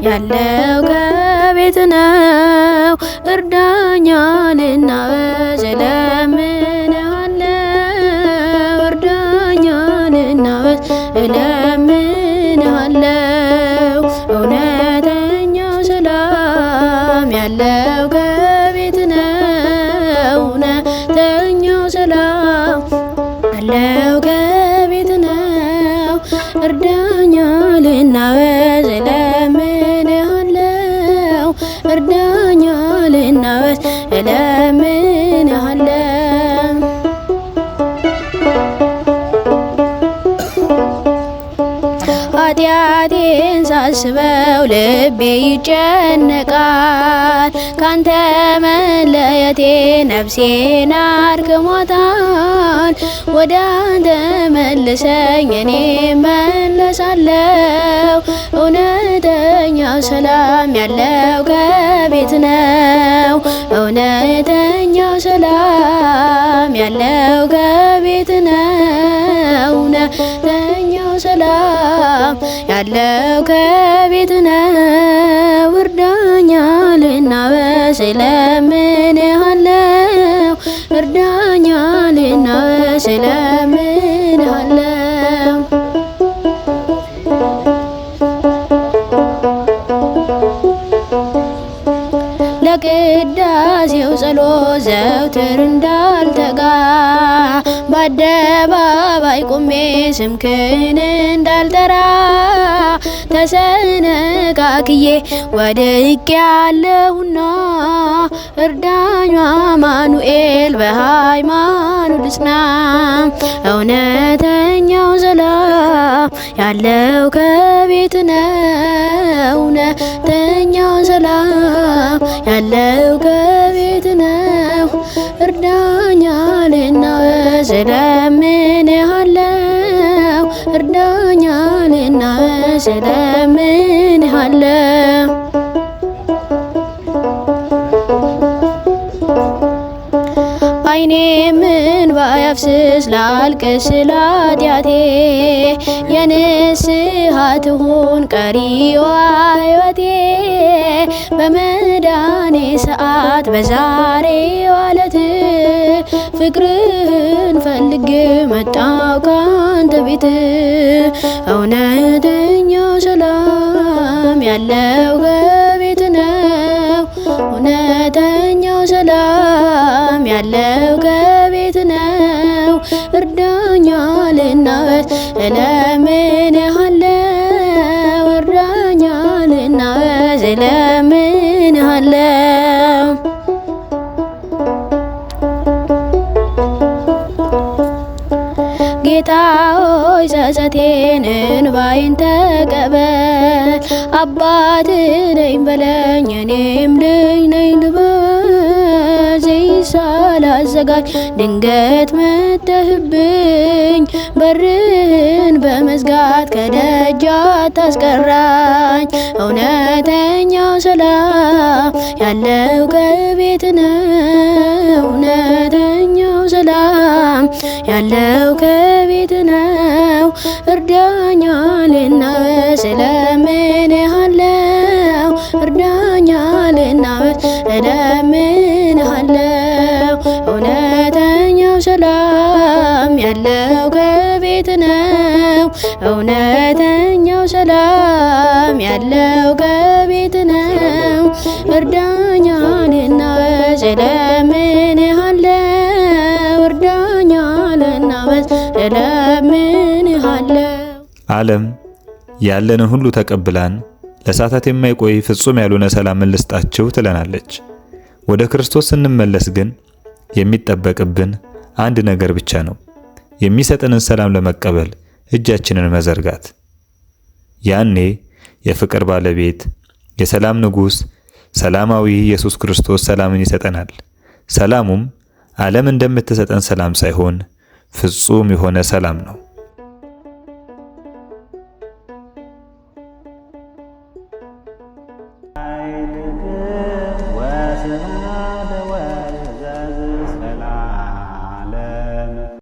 ያለው ከቤት ነው እርዳኛ ልናወዝ እለምንሃለው እርዳኛ ልናወዝ እለምንሃለው እውነተኛው ሰላም ያለው ከቤት ነው እውነተኛው ሰላም ያለው ከቤት ነው እርዳኛ ልናወዝ እርዳኛ ልናወዝ እለምንሃለው ኃጢአቴን ሳስበው ልቤ ይጨነቃል ካንተ መለየቴ ነፍሴን አድክሟታል ወደ አንተ መልሰኝ እኔ መለሳለው እውነተኛው ሰላም ያለው ከቤት ነው እውነተኛው ሰላም ያለው ከቤት ነው እውነተኛው ሰላም ያለው ከቤት ነው እርዳኛ ልናወዝ እለምንሃለው እርዳኛ ልናወዝ እለምንሃለው ለቅዳሴው ጸሎት ዘውትር እንዳልተጋ በአደባባይ ቆሜ ስምህን እንዳልጠራ ተሰነካክዬ ወድቄያለሁና እርዳኝ አማኑኤል በሃይማኖት ልጽና እውነተኛው ሰላም ያለው ከቤት ነው እውነተኛው ሰላም ያለው ከቤት ነው እርዳኛ ልናወዝ እለምንሃለው እርዳኛ ልናወዝ እለምንሃለው አይኔ ምን ባያፍስስ ላልቅስ ስለ ኃጢአቴ የንስሐ ትሁን ቀሪዋ ሕይወቴ በመዳኔ ሰዓት በዛሬው ዕለት ፍቅርህን ፈልጌ መጣሁ ካንተ ቤት እውነተኛው ሰላም ያለው ከቤት ነው እውነተኛው ሰላም ያለው ከቤት ነው እርዳኛ ልናወዝ እለምንሃለው እርዳኛ ልናወዝ እለምንሃለው ጌታ ሆይ ጸጸቴን እንባዬን ተቀበል አባት ነኝ በለኝ እኔም ልጅ ነኝ ልበል ሳላዘጋጅ ድንገት መተህብኝ በርህን በመዝጋት ከደጅ አታስቀራኝ እውነተኛው ሰላም ያለው ከቤት ነው እውነተኛው ሰላም ያለው ከቤት ነው እርዳኛ ልናወዝ እለምንሃለው እርዳኛ ልናወዝ እለምንሃለው እውነተኛው ሰላም ያለው ከቤት ነው እውነተኛው ሰላም ያለው ከቤት ነው እርዳኛ ልናወዝ እለምንሃለው እርዳኛ ልናወዝ እለምንሃለው ዓለም ያለንን ሁሉ ተቀብላን ለሰዓታት የማይቆይ ፍጹም ያልሆነ ሰላምን ልስጣችሁ ትለናለች። ወደ ክርስቶስ ስንመለስ ግን የሚጠበቅብን አንድ ነገር ብቻ ነው፣ የሚሰጠንን ሰላም ለመቀበል እጃችንን መዘርጋት። ያኔ የፍቅር ባለቤት የሰላም ንጉሥ ሰላማዊ ኢየሱስ ክርስቶስ ሰላምን ይሰጠናል። ሰላሙም ዓለም እንደምትሰጠን ሰላም ሳይሆን ፍጹም የሆነ ሰላም ነው።